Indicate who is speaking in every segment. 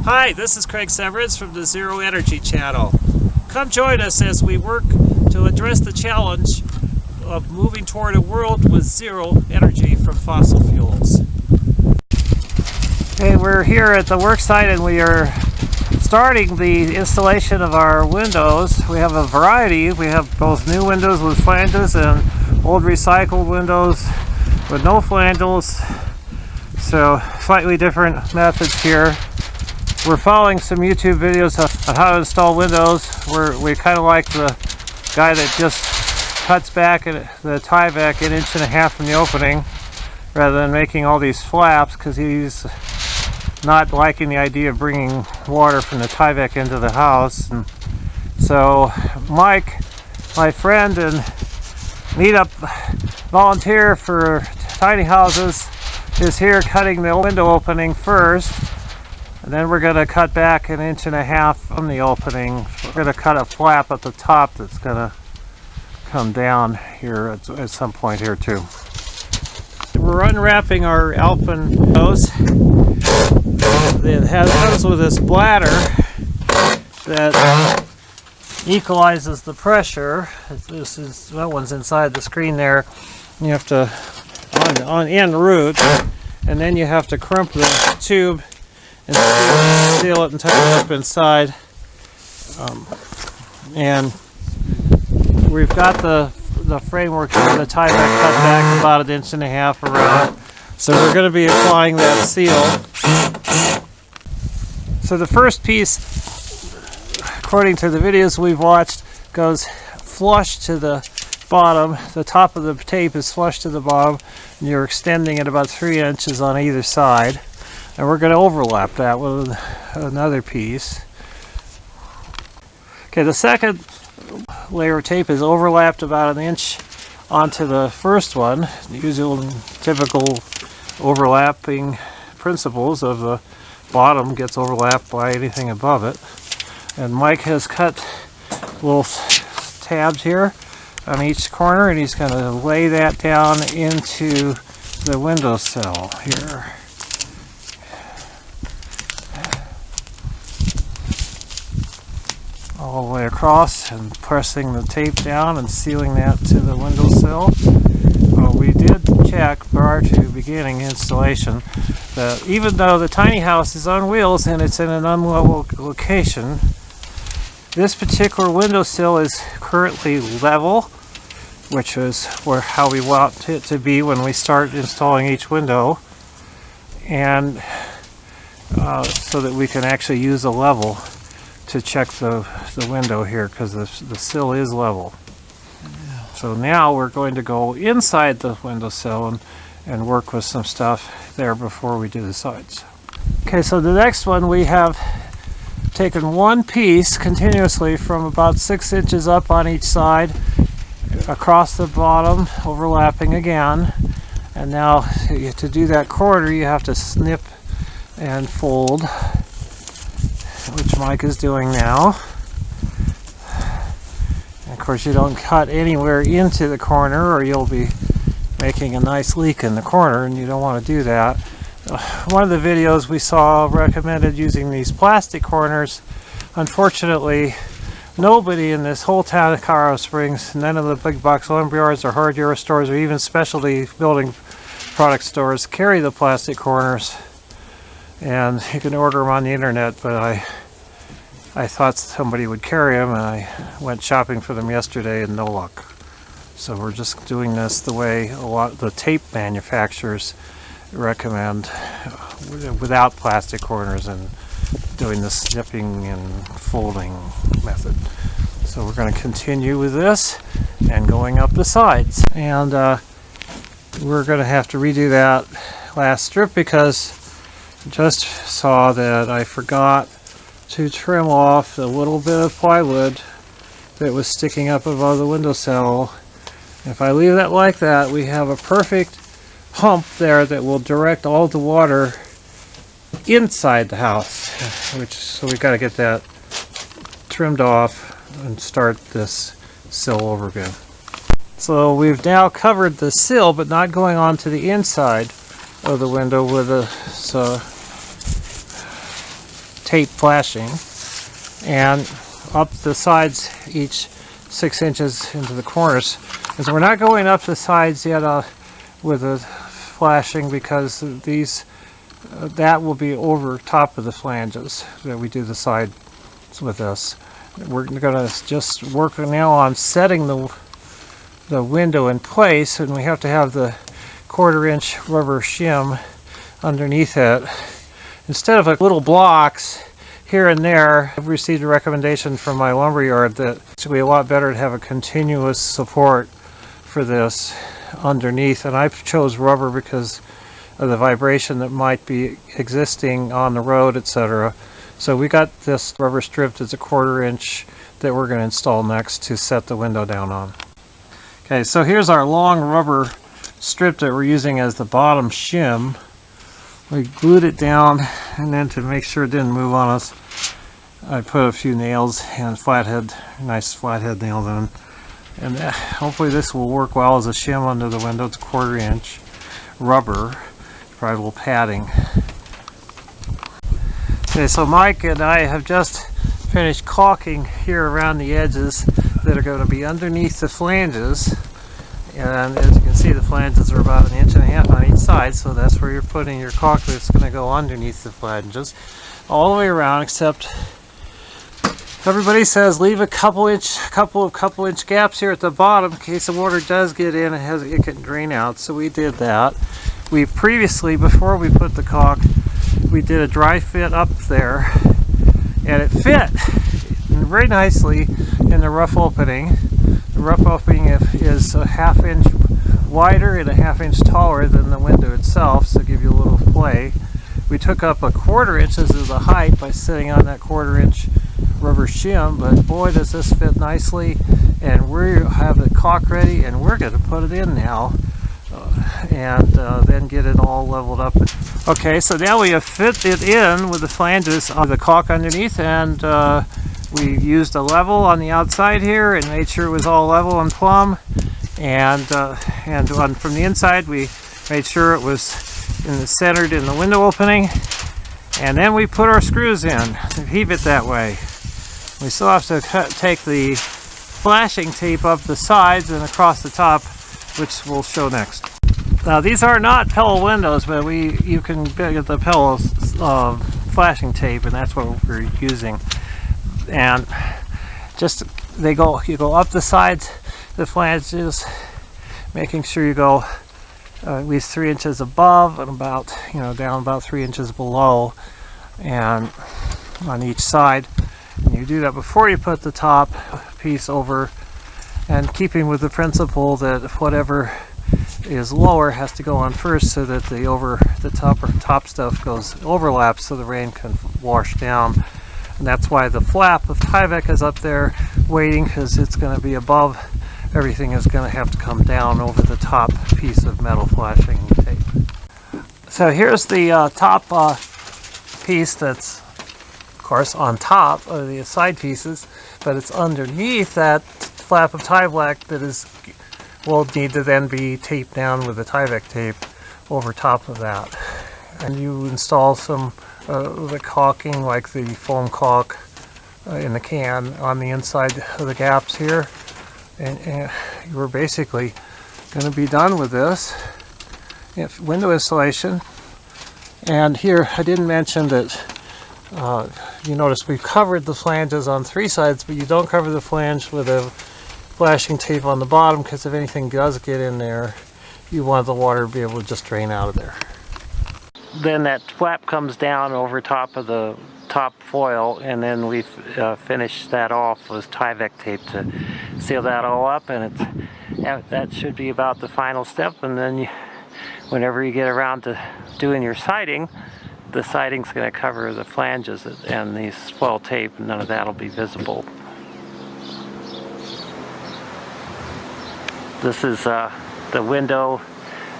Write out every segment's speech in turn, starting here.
Speaker 1: Hi, this is Craig Severance from the Zero Energy Channel. Come join us as we work to address the challenge of moving toward a world with zero energy from fossil fuels.
Speaker 2: Hey, we're here at the work site and we are starting the installation of our windows. We have a variety. We have both new windows with flanges and old recycled windows with no flanges. So slightly different methods here. We're following some YouTube videos on how to install windows. We kind of like the guy that just cuts back the tie back 1.5 inches from the opening rather than making all these flaps, because he's not liking the idea of bringing water from the tie back into the house. And so Mike, my friend and meetup volunteer for tiny houses, is here cutting the window opening first. And then we're going to cut back 1.5 inches from the opening. We're going to cut a flap at the top that's going to come down here at some point here too. We're unwrapping our Alpen hose. It comes with this bladder that equalizes the pressure. That one's inside the screen there. You have to on en route, and then you have to crimp the tube and seal it and tighten it up inside. And we've got the framework for the tie back cut back about 1.5 inches around. So we're going to be applying that seal. So the first piece, according to the videos we've watched, goes flush to the bottom. The top of the tape is flush to the bottom, and you're extending it about 3 inches on either side. And we're going to overlap that with another piece. Okay, the second layer of tape is overlapped about 1 inch onto the first one. Usual typical overlapping principles of the bottom gets overlapped by anything above it. And Mike has cut little tabs here on each corner, and he's going to lay that down into the windowsill here. All the way across, and pressing the tape down and sealing that to the windowsill. We did check prior to beginning installation that even though the tiny house is on wheels and it's in an unlevel location, this particular windowsill is currently level, which is how we want it to be when we start installing each window, and so that we can actually use a level to check the window here, because the sill is level. So now we're going to go inside the windowsill and work with some stuff there before we do the sides. Okay, so the next one, we have taken one piece continuously from about 6 inches up on each side across the bottom, overlapping again. And now to do that corner, you have to snip and fold, which Mike is doing now. And of course, you don't cut anywhere into the corner or you'll be making a nice leak in the corner, and you don't want to do that. One of the videos we saw recommended using these plastic corners. Unfortunately, nobody in this whole town of Colorado Springs, none of the big box lumberyards or hardware stores or even specialty building product stores carry the plastic corners. And you can order them on the internet, but I thought somebody would carry them, and I went shopping for them yesterday and no luck. So we're just doing this the way a lot of the tape manufacturers recommend, without plastic corners, and doing the snipping and folding method. So we're going to continue with this and going up the sides. And we're going to have to redo that last strip because just saw that I forgot to trim off the little bit of plywood that was sticking up above the windowsill. If I leave that like that, we have a perfect hump there that will direct all the water inside the house, so we've got to get that trimmed off and start this sill over again. So we've now covered the sill, but not going on to the inside of the window with a tape flashing, and up the sides each 6 inches into the corners. And so we're not going up the sides yet with the flashing, because these that will be over top of the flanges that we do the sides with this. We're going to just work now on setting the window in place, and we have to have the 1/4 inch rubber shim underneath it. Instead of little blocks here and there, I've received a recommendation from my lumberyard that it's going to be a lot better to have a continuous support for this underneath, and I chose rubber because of the vibration that might be existing on the road, etc. So we got this rubber strip that's a 1/4 inch that we're going to install next to set the window down on. Okay, so here's our long rubber strip that we're using as the bottom shim. We glued it down, and then to make sure it didn't move on us, I put a few nails and nice flathead nails in. And hopefully this will work well as a shim under the window. It's a 1/4 inch rubber, probably a little padding. Okay, so Mike and I have just finished caulking here around the edges that are going to be underneath the flanges. And as you can see, the flanges are about 1.5 inches on each side, so that's where you're putting your caulk that's going to go underneath the flanges all the way around, except everybody says leave a couple inch gaps here at the bottom in case the water does get in and it can drain out. So we did that. We previously, before we put the caulk, we did a dry fit up there, and it fit very nicely in the rough opening. The rough opening is a 1/2 inch wider and a 1/2 inch taller than the window itself, so give you a little play. We took up a 1/4 inch as the height by sitting on that 1/4 inch rubber shim, but boy does this fit nicely, and we have the caulk ready, and we're going to put it in now and then get it all leveled up. Okay, so now we have fit it in with the flanges on the caulk underneath, and we used a level on the outside here and made sure it was all level and plumb, and from the inside we made sure it was centered in the window opening, and then we put our screws in to heave it that way. We still have to take the flashing tape up the sides and across the top, which we'll show next. Now these are not Pella windows, but you can get the Pella flashing tape, and that's what we're using. And just you go up the sides, the flanges, making sure you go at least 3 inches above and about down about 3 inches below, and on each side. And you do that before you put the top piece over, and keeping with the principle that whatever is lower has to go on first, so that the top stuff overlaps so the rain can wash down. And that's why the flap of Tyvek is up there waiting, because it's going to be above. Everything is going to have to come down over the top piece of metal flashing tape. So here's the top piece that's, of course, on top of the side pieces, but it's underneath that flap of Tyvek that will need to then be taped down with the Tyvek tape over top of that. And you install some the caulking, like the foam caulk in the can on the inside of the gaps here, and we're basically going to be done with this window installation. And here I didn't mention that you notice we've covered the flanges on 3 sides, but you don't cover the flange with a flashing tape on the bottom, because if anything does get in there, you want the water to be able to just drain out of there. Then that flap comes down over top of the top foil, and then we finish that off with Tyvek tape to seal that all up, and that should be about the final step. And then whenever you get around to doing your siding, the siding's going to cover the flanges and the foil tape, and none of that will be visible. This is the window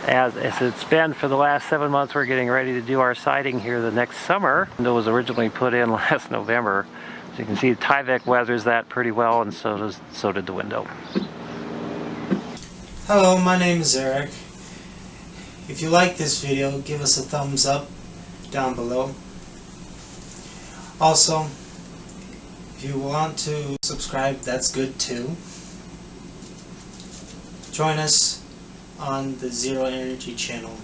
Speaker 2: as it's been for the last 7 months. We're getting ready to do our siding here the next summer. The window was originally put in last November. So you can see Tyvek weathers that pretty well, and so did the window.
Speaker 3: Hello, my name is Eric. If you like this video, give us a thumbs up down below. Also, if you want to subscribe, that's good too. Join us on the Zero Energy channel.